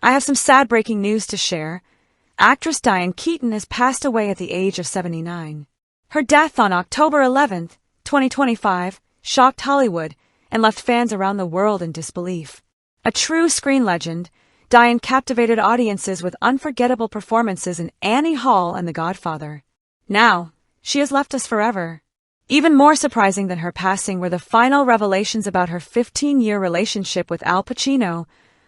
I have some sad breaking news to share. Actress Diane Keaton has passed away at the age of 79. Her death on October 11th, 2025, shocked Hollywood and left fans around the world in disbelief. A true screen legend, Diane captivated audiences with unforgettable performances in Annie Hall and The Godfather. Now, she has left us forever. Even more surprising than her passing were the final revelations about her 15-year relationship with Al Pacino,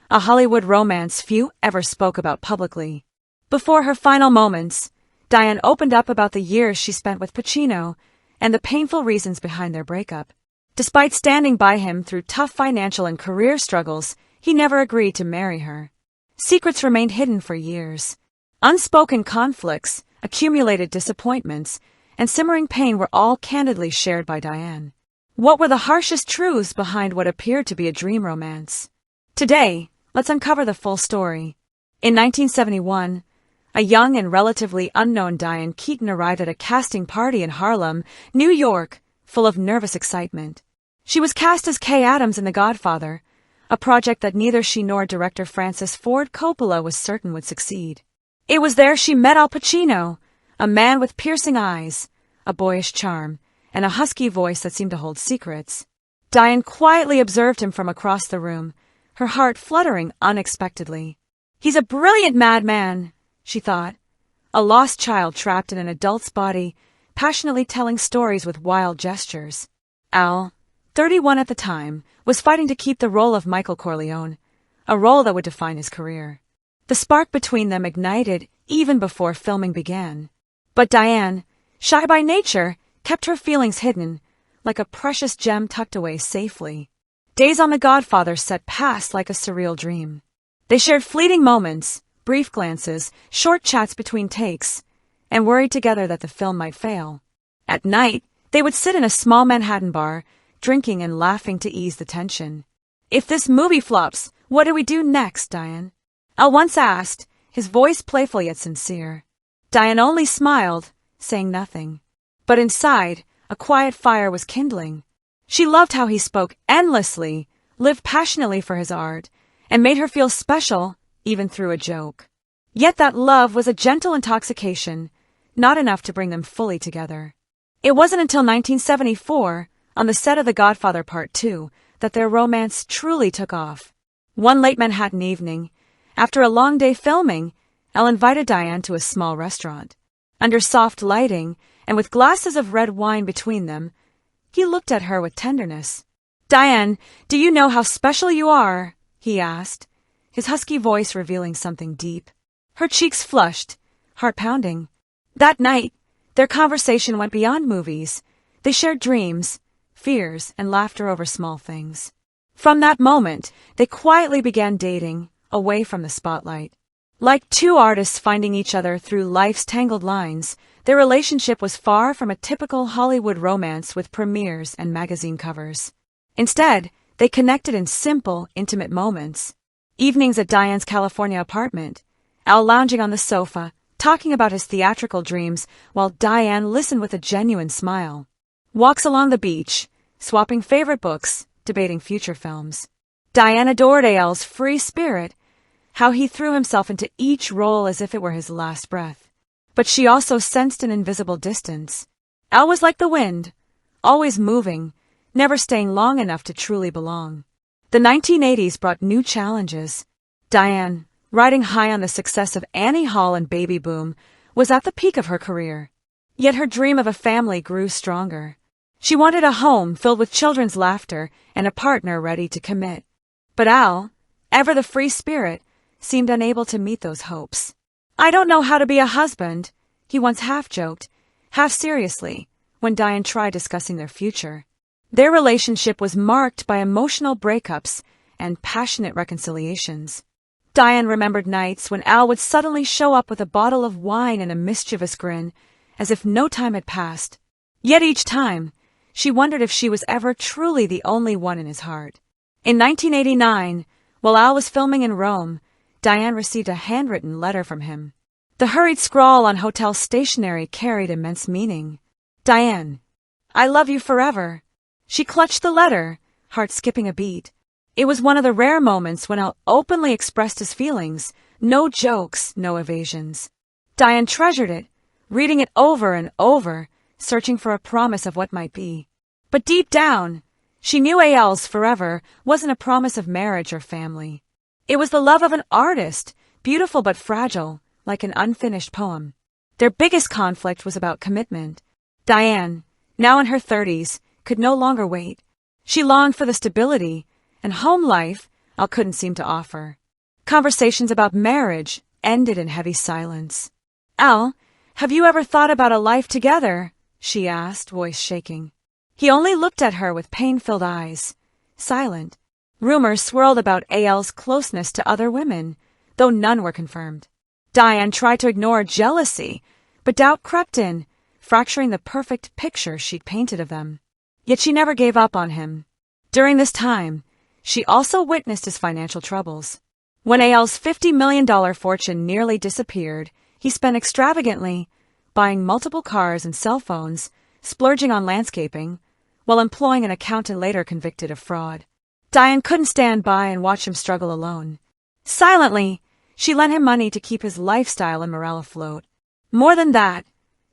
a Hollywood romance few ever spoke about publicly. Before her final moments, Diane opened up about the years she spent with Pacino and the painful reasons behind their breakup. Despite standing by him through tough financial and career struggles, he never agreed to marry her. Secrets remained hidden for years. Unspoken conflicts, accumulated disappointments, and simmering pain were all candidly shared by Diane. What were the harshest truths behind what appeared to be a dream romance? Today, let's uncover the full story. In 1971, a young and relatively unknown Diane Keaton arrived at a casting party in Harlem, New York, full of nervous excitement. She was cast as Kay Adams in The Godfather, a project that neither she nor director Francis Ford Coppola was certain would succeed. It was there she met Al Pacino, a man with piercing eyes, a boyish charm, and a husky voice that seemed to hold secrets. Diane quietly observed him from across the room, her heart fluttering unexpectedly. He's a brilliant madman, she thought, a lost child trapped in an adult's body, passionately telling stories with wild gestures. Al, 31 at the time, was fighting to keep the role of Michael Corleone, a role that would define his career. The spark between them ignited even before filming began. But Diane, shy by nature, kept her feelings hidden, like a precious gem tucked away safely. Days on The Godfather set past like a surreal dream. They shared fleeting moments, brief glances, short chats between takes, and worried together that the film might fail. At night, they would sit in a small Manhattan bar, drinking and laughing to ease the tension. "If this movie flops, what do we do next, Diane?" Al once asked, his voice playful yet sincere. Diane only smiled, saying nothing. But inside, a quiet fire was kindling. She loved how he spoke endlessly, lived passionately for his art, and made her feel special, even through a joke. Yet that love was a gentle intoxication, not enough to bring them fully together. It wasn't until 1974, on the set of The Godfather Part 2, that their romance truly took off. One late Manhattan evening, after a long day filming, Al invited Diane to a small restaurant. Under soft lighting, and with glasses of red wine between them, he looked at her with tenderness. "Diane, do you know how special you are?" he asked, his husky voice revealing something deep. Her cheeks flushed, heart pounding. That night, their conversation went beyond movies. They shared dreams, fears, and laughter over small things. From that moment, they quietly began dating, away from the spotlight. Like two artists finding each other through life's tangled lines, their relationship was far from a typical Hollywood romance with premieres and magazine covers. Instead, they connected in simple, intimate moments. Evenings at Diane's California apartment, Al lounging on the sofa, talking about his theatrical dreams, while Diane listened with a genuine smile. Walks along the beach, swapping favorite books, debating future films. Diane adored Al's free spirit, how he threw himself into each role as if it were his last breath. But she also sensed an invisible distance. Al was like the wind, always moving, never staying long enough to truly belong. The 1980s brought new challenges. Diane, riding high on the success of Annie Hall and Baby Boom, was at the peak of her career. Yet her dream of a family grew stronger. She wanted a home filled with children's laughter and a partner ready to commit. But Al, ever the free spirit, seemed unable to meet those hopes. "I don't know how to be a husband," he once half-joked, half seriously, when Diane tried discussing their future. Their relationship was marked by emotional breakups and passionate reconciliations. Diane remembered nights when Al would suddenly show up with a bottle of wine and a mischievous grin, as if no time had passed. Yet each time, she wondered if she was ever truly the only one in his heart. In 1989, while Al was filming in Rome, Diane received a handwritten letter from him. The hurried scrawl on hotel stationery carried immense meaning. "Diane, I love you forever." She clutched the letter, heart skipping a beat. It was one of the rare moments when Al openly expressed his feelings, no jokes, no evasions. Diane treasured it, reading it over and over, searching for a promise of what might be. But deep down, she knew Al's forever wasn't a promise of marriage or family. It was the love of an artist, beautiful but fragile, like an unfinished poem. Their biggest conflict was about commitment. Diane, now in her 30s, could no longer wait. She longed for the stability and home life Al couldn't seem to offer. Conversations about marriage ended in heavy silence. "Al, have you ever thought about a life together?" she asked, voice shaking. He only looked at her with pain-filled eyes, silent. Rumors swirled about Al's closeness to other women, though none were confirmed. Diane tried to ignore jealousy, but doubt crept in, fracturing the perfect picture she'd painted of them. Yet she never gave up on him. During this time, she also witnessed his financial troubles. When Al's $50 million fortune nearly disappeared, he spent extravagantly, buying multiple cars and cell phones, splurging on landscaping, while employing an accountant later convicted of fraud. Diane couldn't stand by and watch him struggle alone. Silently, she lent him money to keep his lifestyle and morale afloat. More than that,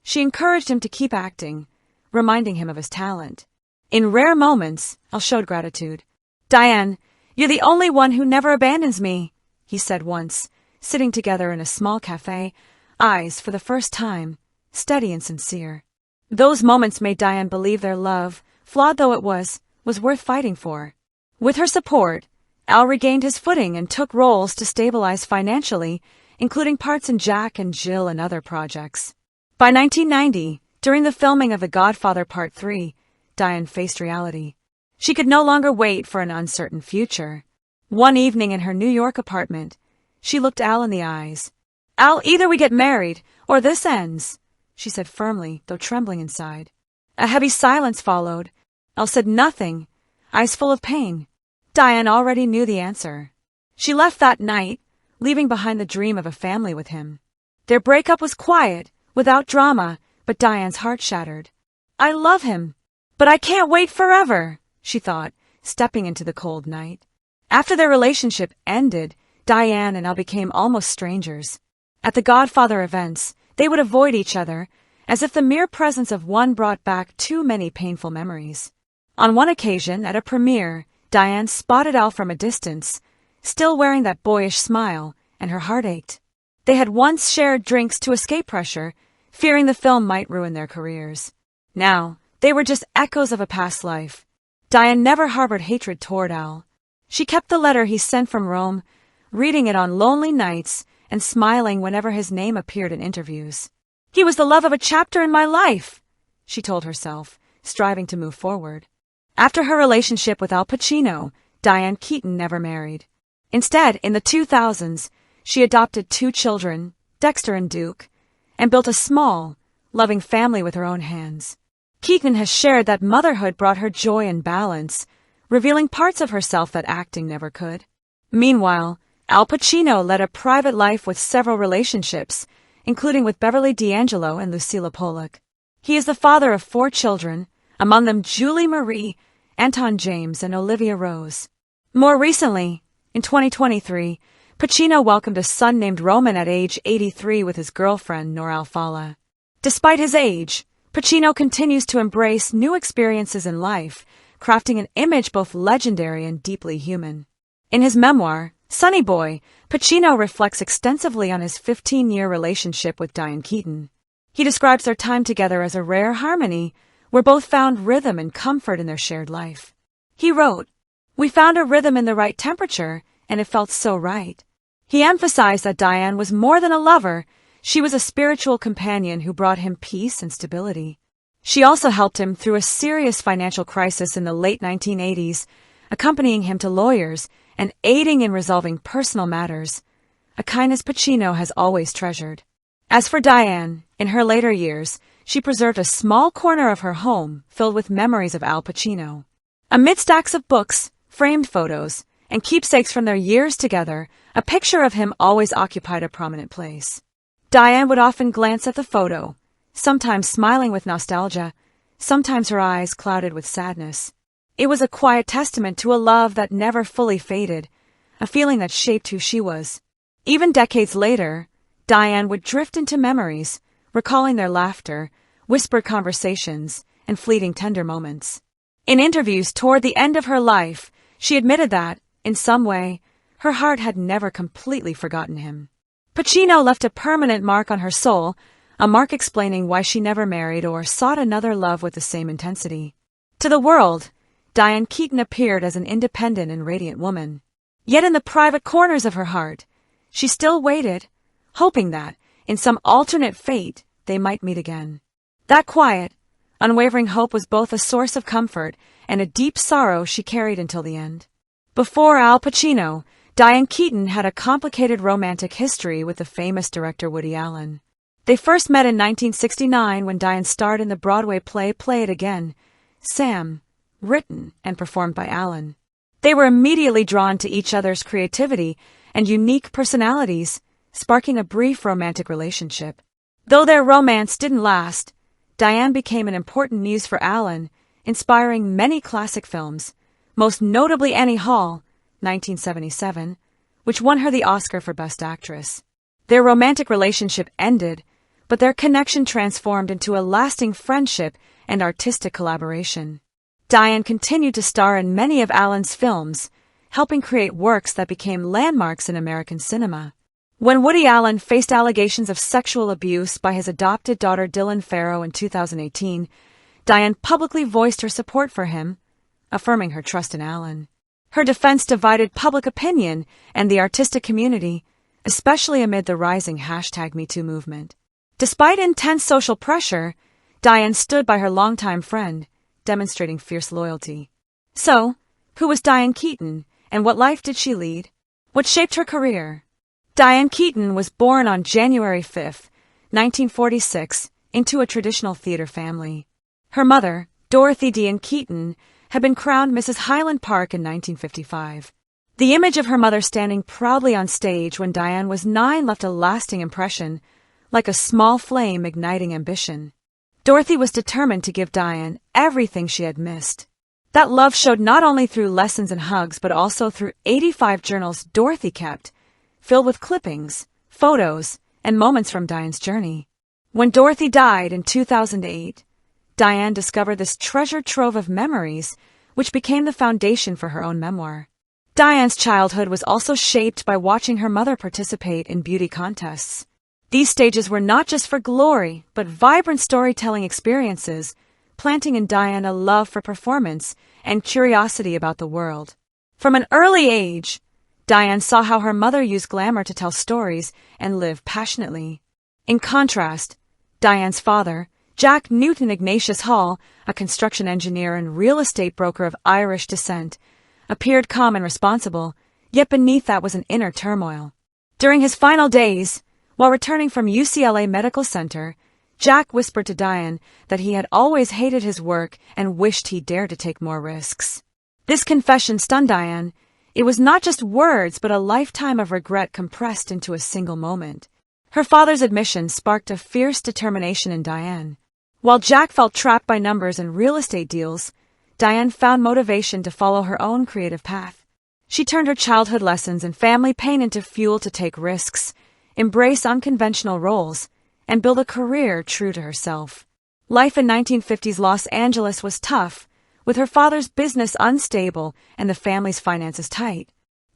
she encouraged him to keep acting, reminding him of his talent. In rare moments, Al showed gratitude. "Diane, you're the only one who never abandons me," he said once, sitting together in a small cafe, eyes, for the first time, steady and sincere. Those moments made Diane believe their love, flawed though it was worth fighting for. With her support, Al regained his footing and took roles to stabilize financially, including parts in Jack and Jill and other projects. By 1990, during the filming of The Godfather Part 3, Diane faced reality. She could no longer wait for an uncertain future. One evening in her New York apartment, she looked Al in the eyes. "Al, either we get married, or this ends," she said firmly, though trembling inside. A heavy silence followed. Al said nothing, eyes full of pain. Diane already knew the answer. She left that night, leaving behind the dream of a family with him. Their breakup was quiet, without drama, but Diane's heart shattered. "I love him, but I can't wait forever," she thought, stepping into the cold night. After their relationship ended, Diane and Al became almost strangers. At the Godfather events, they would avoid each other, as if the mere presence of one brought back too many painful memories. On one occasion, at a premiere, Diane spotted Al from a distance, still wearing that boyish smile, and her heart ached. They had once shared drinks to escape pressure, fearing the film might ruin their careers. Now, they were just echoes of a past life. Diane never harbored hatred toward Al. She kept the letter he sent from Rome, reading it on lonely nights and smiling whenever his name appeared in interviews. "He was the love of a chapter in my life," she told herself, striving to move forward. After her relationship with Al Pacino, Diane Keaton never married. Instead, in the 2000s, she adopted 2 children, Dexter and Duke, and built a small, loving family with her own hands. Keaton has shared that motherhood brought her joy and balance, revealing parts of herself that acting never could. Meanwhile, Al Pacino led a private life with several relationships, including with Beverly D'Angelo and Lucilla Pollock. He is the father of 4 children, among them Julie Marie, Anton James, and Olivia Rose. More recently, in 2023, Pacino welcomed a son named Roman at age 83 with his girlfriend, Noor Al-Fala. Despite his age, Pacino continues to embrace new experiences in life, crafting an image both legendary and deeply human. In his memoir, Sonny Boy, Pacino reflects extensively on his 15-year relationship with Diane Keaton. He describes their time together as a rare harmony, where both found rhythm and comfort in their shared life. He wrote, "We found a rhythm in the right temperature, and it felt so right." He emphasized that Diane was more than a lover, she was a spiritual companion who brought him peace and stability. She also helped him through a serious financial crisis in the late 1980s, accompanying him to lawyers and aiding in resolving personal matters, a kindness Pacino has always treasured. As for Diane, in her later years, she preserved a small corner of her home filled with memories of Al Pacino. Amid stacks of books, framed photos, and keepsakes from their years together, a picture of him always occupied a prominent place. Diane would often glance at the photo, sometimes smiling with nostalgia, sometimes her eyes clouded with sadness. It was a quiet testament to a love that never fully faded, a feeling that shaped who she was. Even decades later, Diane would drift into memories, recalling their laughter, whispered conversations, and fleeting tender moments. In interviews toward the end of her life, she admitted that, in some way, her heart had never completely forgotten him. Pacino left a permanent mark on her soul, a mark explaining why she never married or sought another love with the same intensity. To the world, Diane Keaton appeared as an independent and radiant woman. Yet in the private corners of her heart, she still waited, hoping that, in some alternate fate, they might meet again. That quiet, unwavering hope was both a source of comfort and a deep sorrow she carried until the end. Before Al Pacino, Diane Keaton had a complicated romantic history with the famous director Woody Allen. They first met in 1969 when Diane starred in the Broadway play Play It Again, Sam, written and performed by Allen. They were immediately drawn to each other's creativity and unique personalities, sparking a brief romantic relationship. Though their romance didn't last, Diane became an important muse for Allen, inspiring many classic films, most notably Annie Hall, 1977, which won her the Oscar for Best Actress. Their romantic relationship ended, but their connection transformed into a lasting friendship and artistic collaboration. Diane continued to star in many of Allen's films, helping create works that became landmarks in American cinema. When Woody Allen faced allegations of sexual abuse by his adopted daughter Dylan Farrow in 2018, Diane publicly voiced her support for him, affirming her trust in Allen. Her defense divided public opinion and the artistic community, especially amid the rising #MeToo movement. Despite intense social pressure, Diane stood by her longtime friend, demonstrating fierce loyalty. So, who was Diane Keaton, and what life did she lead? What shaped her career? Diane Keaton was born on January 5, 1946, into a traditional theater family. Her mother, Dorothy Diane Keaton, had been crowned Mrs. Highland Park in 1955. The image of her mother standing proudly on stage when Diane was 9 left a lasting impression, like a small flame igniting ambition. Dorothy was determined to give Diane everything she had missed. That love showed not only through lessons and hugs, but also through 85 journals Dorothy kept, filled with clippings, photos, and moments from Diane's journey. When Dorothy died in 2008, Diane discovered this treasure trove of memories, which became the foundation for her own memoir. Diane's childhood was also shaped by watching her mother participate in beauty contests. These stages were not just for glory, but vibrant storytelling experiences, planting in Diane a love for performance and curiosity about the world. From an early age, Diane saw how her mother used glamour to tell stories and live passionately. In contrast, Diane's father, Jack Newton Ignatius Hall, a construction engineer and real estate broker of Irish descent, appeared calm and responsible, yet beneath that was an inner turmoil. During his final days, while returning from UCLA Medical Center, Jack whispered to Diane that he had always hated his work and wished he dared to take more risks. This confession stunned Diane. It was not just words, but a lifetime of regret compressed into a single moment. Her father's admission sparked a fierce determination in Diane. While Jack felt trapped by numbers and real estate deals, Diane found motivation to follow her own creative path. She turned her childhood lessons and family pain into fuel to take risks, embrace unconventional roles, and build a career true to herself. Life in 1950s Los Angeles was tough, with her father's business unstable and the family's finances tight.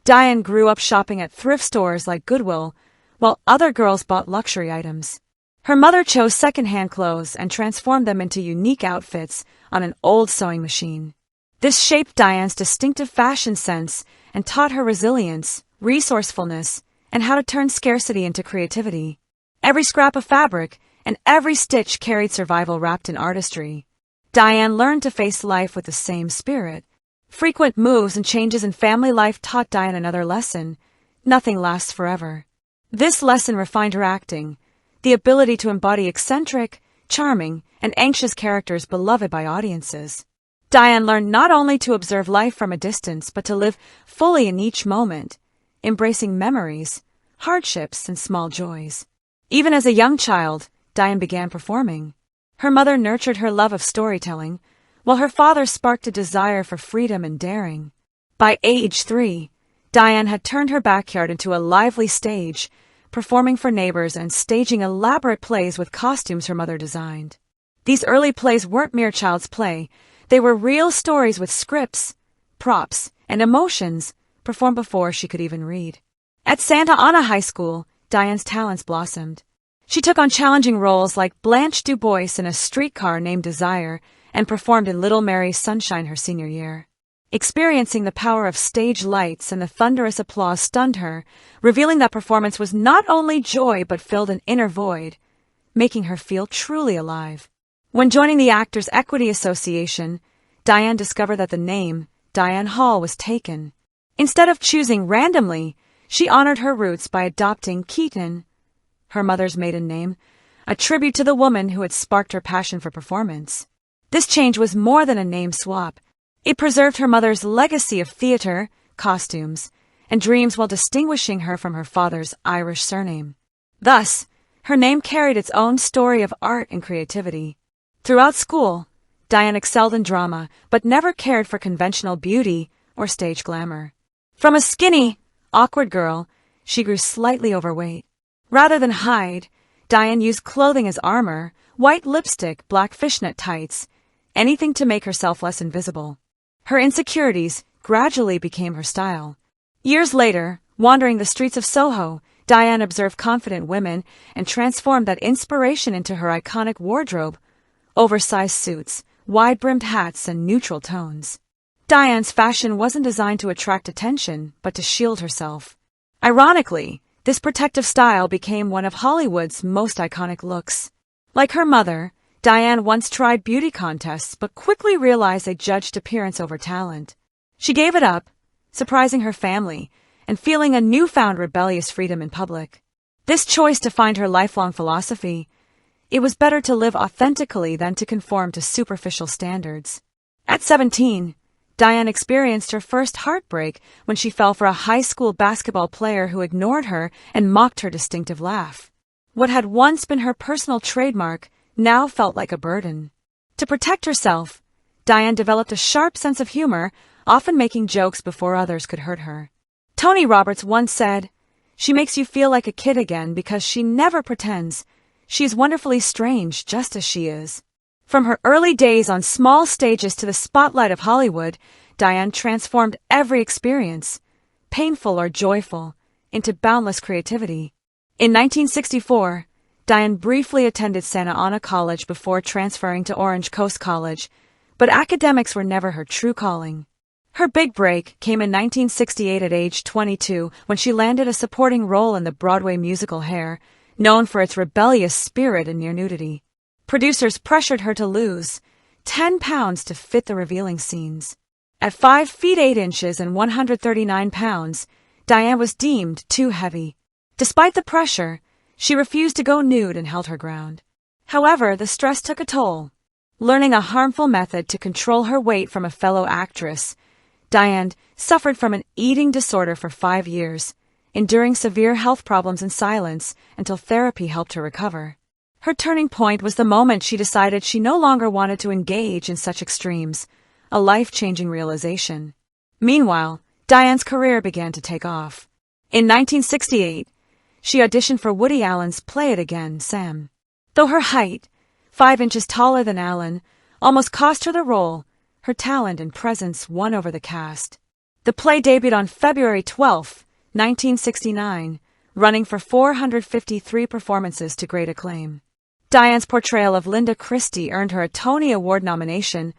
Diane grew up shopping at thrift stores like Goodwill, while other girls bought luxury items. Her mother chose secondhand clothes and transformed them into unique outfits on an old sewing machine. This shaped Diane's distinctive fashion sense and taught her resilience, resourcefulness, and how to turn scarcity into creativity. Every scrap of fabric and every stitch carried survival wrapped in artistry. Diane learned to face life with the same spirit. Frequent moves and changes in family life taught Diane another lesson: nothing lasts forever. This lesson refined her acting, the ability to embody eccentric, charming, and anxious characters beloved by audiences. Diane learned not only to observe life from a distance, but to live fully in each moment, embracing memories, hardships, and small joys. Even as a young child, Diane began performing. Her mother nurtured her love of storytelling, while her father sparked a desire for freedom and daring. By age 3, Diane had turned her backyard into a lively stage, performing for neighbors and staging elaborate plays with costumes her mother designed. These early plays weren't mere child's play. They were real stories with scripts, props, and emotions performed before she could even read. At Santa Ana High School, Diane's talents blossomed. She took on challenging roles like Blanche DuBois in A Streetcar Named Desire and performed in Little Mary Sunshine her senior year. Experiencing the power of stage lights and the thunderous applause stunned her, revealing that performance was not only joy but filled an inner void, making her feel truly alive. When joining the Actors' Equity Association, Diane discovered that the name, Diane Hall, was taken. Instead of choosing randomly, she honored her roots by adopting Keaton, her mother's maiden name, a tribute to the woman who had sparked her passion for performance. This change was more than a name swap. It preserved her mother's legacy of theater, costumes, and dreams while distinguishing her from her father's Irish surname. Thus, her name carried its own story of art and creativity. Throughout school, Diane excelled in drama, but never cared for conventional beauty or stage glamour. From a skinny, awkward girl, she grew slightly overweight. Rather than hide, Diane used clothing as armor, white lipstick, black fishnet tights, anything to make herself less invisible. Her insecurities gradually became her style. Years later, wandering the streets of Soho, Diane observed confident women and transformed that inspiration into her iconic wardrobe: oversized suits, wide-brimmed hats, and neutral tones. Diane's fashion wasn't designed to attract attention, but to shield herself. Ironically, this protective style became one of Hollywood's most iconic looks. Like her mother, Diane once tried beauty contests but quickly realized they judged appearance over talent. She gave it up, surprising her family and feeling a newfound rebellious freedom in public. This choice defined her lifelong philosophy: it was better to live authentically than to conform to superficial standards. At 17, Diane experienced her first heartbreak when she fell for a high school basketball player who ignored her and mocked her distinctive laugh. What had once been her personal trademark now felt like a burden. To protect herself, Diane developed a sharp sense of humor, often making jokes before others could hurt her. Tony Roberts once said, "She makes you feel like a kid again because she never pretends. She is wonderfully strange just as she is." From her early days on small stages to the spotlight of Hollywood, Diane transformed every experience, painful or joyful, into boundless creativity. In 1964, Diane briefly attended Santa Ana College before transferring to Orange Coast College, but academics were never her true calling. Her big break came in 1968 at age 22 when she landed a supporting role in the Broadway musical Hair, known for its rebellious spirit and near nudity. Producers pressured her to lose 10 pounds to fit the revealing scenes. At 5 feet 8 inches and 139 pounds, Diane was deemed too heavy. Despite the pressure, she refused to go nude and held her ground. However, the stress took a toll. Learning a harmful method to control her weight from a fellow actress, Diane suffered from an eating disorder for 5 years, enduring severe health problems in silence until therapy helped her recover. Her turning point was the moment she decided she no longer wanted to engage in such extremes, a life-changing realization. Meanwhile, Diane's career began to take off. In 1968, she auditioned for Woody Allen's Play It Again, Sam. Though her height, 5 inches taller than Allen, almost cost her the role, her talent and presence won over the cast. The play debuted on February 12, 1969, running for 453 performances to great acclaim. Diane's portrayal of Linda Christie earned her a Tony Award nomination,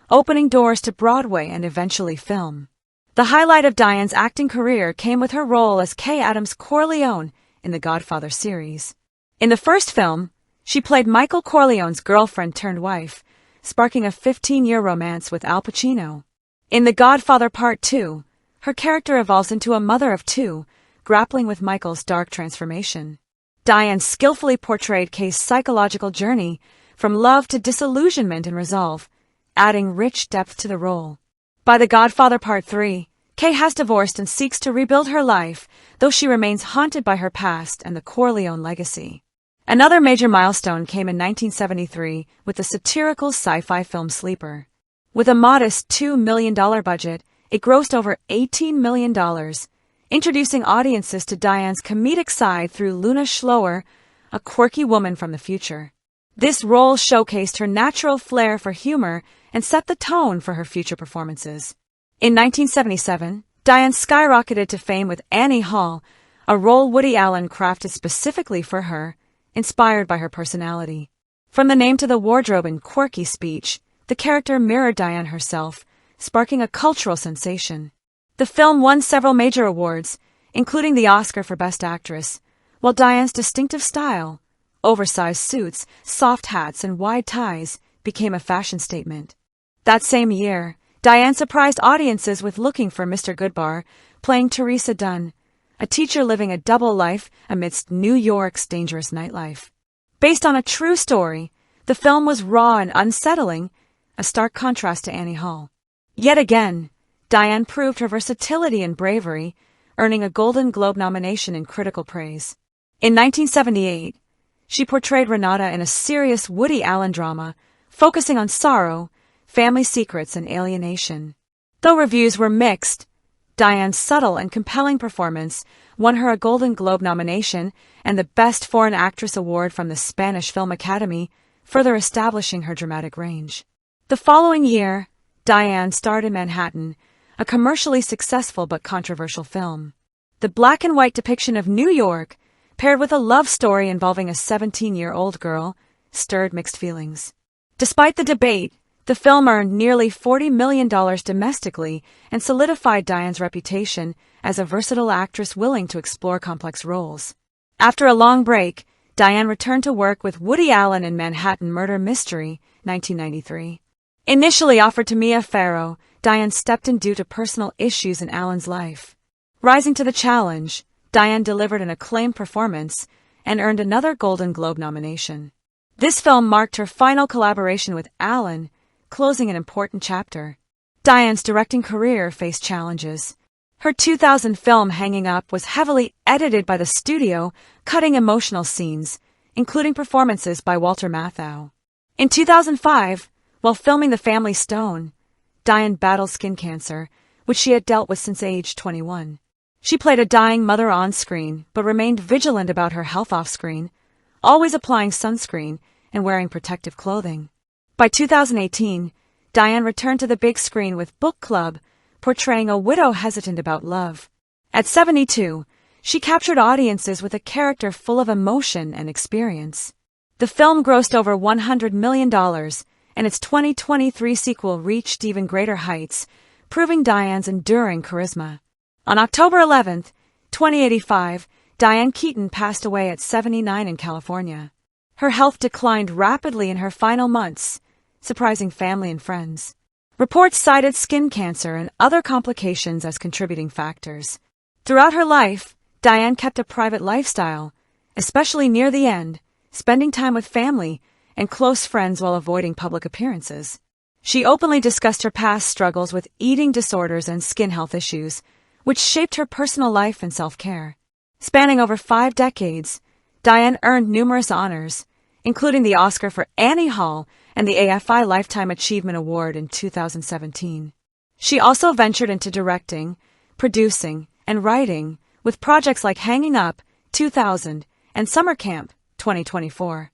opening doors to Broadway and eventually film. The highlight of Diane's acting career came with her role as Kay Adams' Corleone in the Godfather series. In the first film, she played Michael Corleone's girlfriend-turned-wife, sparking a 15-year romance with Al Pacino. In The Godfather Part 2, her character evolves into a mother of two, grappling with Michael's dark transformation. Diane skillfully portrayed Kay's psychological journey, from love to disillusionment and resolve, adding rich depth to the role. By The Godfather Part 3, Kay has divorced and seeks to rebuild her life, though she remains haunted by her past and the Corleone legacy. Another major milestone came in 1973 with the satirical sci-fi film Sleeper. With a modest $2 million budget, it grossed over $18 million, introducing audiences to Diane's comedic side through Luna Schloer, a quirky woman from the future. This role showcased her natural flair for humor and set the tone for her future performances. In 1977, Diane skyrocketed to fame with Annie Hall, a role Woody Allen crafted specifically for her, inspired by her personality. From the name to the wardrobe and quirky speech, the character mirrored Diane herself, sparking a cultural sensation. The film won several major awards, including the Oscar for Best Actress, while Diane's distinctive style, oversized suits, soft hats, and wide ties, became a fashion statement. That same year, Diane surprised audiences with Looking for Mr. Goodbar, playing Teresa Dunn, a teacher living a double life amidst New York's dangerous nightlife. Based on a true story, the film was raw and unsettling, a stark contrast to Annie Hall. Yet again, Diane proved her versatility and bravery, earning a Golden Globe nomination in critical praise. In 1978, she portrayed Renata in a serious Woody Allen drama, focusing on sorrow, family secrets, and alienation. Though reviews were mixed, Diane's subtle and compelling performance won her a Golden Globe nomination and the Best Foreign Actress award from the Spanish Film Academy, further establishing her dramatic range. The following year, Diane starred in Manhattan, a commercially successful but controversial film. The black and white depiction of New York, paired with a love story involving a 17-year-old girl, stirred mixed feelings. Despite the debate, the film earned nearly $40 million domestically and solidified Diane's reputation as a versatile actress willing to explore complex roles. After a long break, Diane returned to work with Woody Allen in Manhattan Murder Mystery, 1993. Initially offered to Mia Farrow, Diane stepped in due to personal issues in Allen's life. Rising to the challenge, Diane delivered an acclaimed performance and earned another Golden Globe nomination. This film marked her final collaboration with Allen, closing an important chapter. Diane's directing career faced challenges. Her 2000 film Hanging Up was heavily edited by the studio, cutting emotional scenes, including performances by Walter Matthau. In 2005, while filming The Family Stone, Diane battled skin cancer, which she had dealt with since age 21. She played a dying mother on screen, but remained vigilant about her health off screen, always applying sunscreen and wearing protective clothing. By 2018, Diane returned to the big screen with Book Club, portraying a widow hesitant about love. At 72, she captured audiences with a character full of emotion and experience. The film grossed over $100 million, and its 2023 sequel reached even greater heights, proving Diane's enduring charisma. On October 11, 2085, Diane Keaton passed away at 79 in California. Her health declined rapidly in her final months, surprising family and friends. Reports cited skin cancer and other complications as contributing factors. Throughout her life, Diane kept a private lifestyle, especially near the end, spending time with family and close friends while avoiding public appearances. She openly discussed her past struggles with eating disorders and skin health issues, which shaped her personal life and self-care. Spanning over 5 decades, Diane earned numerous honors, including the Oscar for Annie Hall and the AFI Lifetime Achievement Award in 2017. She also ventured into directing, producing, and writing, with projects like Hanging Up, 2000, and Summer Camp, 2024.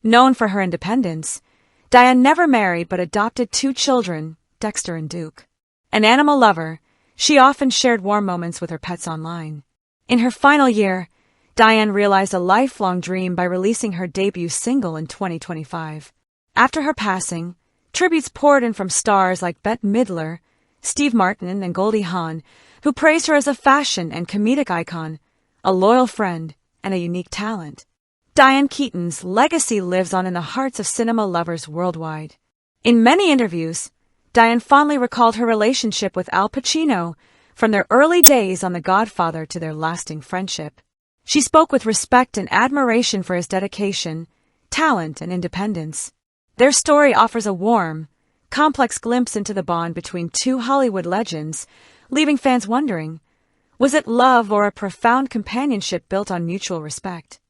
Known for her independence, Diane never married but adopted 2 children, Dexter and Duke. An animal lover, she often shared warm moments with her pets online. In her final year, Diane realized a lifelong dream by releasing her debut single in 2025. After her passing, tributes poured in from stars like Bette Midler, Steve Martin, and Goldie Hawn, who praised her as a fashion and comedic icon, a loyal friend, and a unique talent. Diane Keaton's legacy lives on in the hearts of cinema lovers worldwide. In many interviews, Diane fondly recalled her relationship with Al Pacino, from their early days on The Godfather to their lasting friendship. She spoke with respect and admiration for his dedication, talent, and independence. Their story offers a warm, complex glimpse into the bond between 2 Hollywood legends, leaving fans wondering, was it love or a profound companionship built on mutual respect?